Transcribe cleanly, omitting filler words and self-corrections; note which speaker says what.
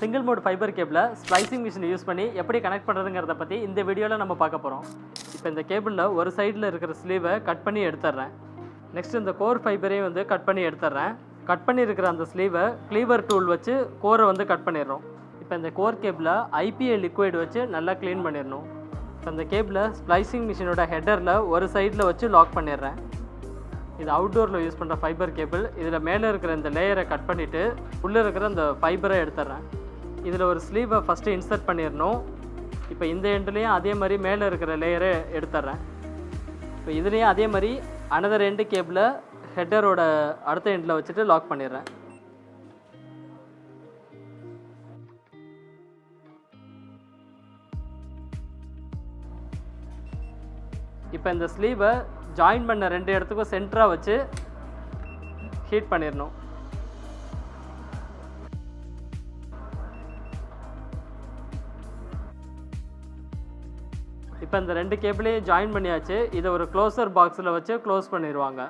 Speaker 1: Single mode fibre கேபிளை splicing machine use பண்ணி எப்படி கனெக்ட் பண்ணுறதுங்கிறத பற்றி இந்த வீடியோவில் நம்ம பார்க்க போகிறோம். இப்போ இந்த கேபிளில் ஒரு சைடில் இருக்கிற ஸ்லீவை கட் பண்ணி எடுத்துட்றேன். நெக்ஸ்ட் இந்த கோர் ஃபைபரையும் கட் பண்ணி எடுத்துட்றேன். கட் பண்ணி இருக்கிற அந்த ஸ்லீவை க்ளீவர் டூல் வச்சு கோரை கட் பண்ணிடுறோம். இப்போ இந்த கோர் கேபிளை IPA லிக்விட் வச்சு நல்லா க்ளீன் பண்ணிடணும். இப்போ இந்த கேபிளை ஸ்ப்ளைசிங் மிஷினோட ஹெட்டரில் ஒரு சைடில் வச்சு லாக் பண்ணிடுறேன். இது அவுட்டோரில் யூஸ் பண்ணுற ஃபைபர் கேபிள். இதில் மேலே இருக்கிற இந்த லேயரை கட் பண்ணிவிட்டு உள்ளே இருக்கிற அந்த ஃபைபரை எடுத்துட்றேன். இதில் ஒரு ஸ்லீவை ஃபஸ்ட்டு இன்சர்ட் பண்ணிடணும். இப்போ இந்த எண்ட்லேயும் அதே மாதிரி மேலே இருக்கிற லேயரை எடுத்துட்றேன். இப்போ இதுலேயும் அதே மாதிரி அனதர் எண்டு கேபிளை ஹெட்டரோட அடுத்த எண்டில் வச்சுட்டு லாக் பண்ணிடுறேன். இப்போ இந்த ஸ்லீவை ஜாயின் பண்ண ரெண்டு இடத்துக்கும் சென்டராக வச்சு ஹீட் பண்ணிடணும். இப்போ இந்த ரெண்டு கேபிளையும் ஜாயின் பண்ணியாச்சு. இதை ஒரு க்ளோசர் பாக்ஸில் வச்சு க்ளோஸ் பண்ணிடுவாங்க.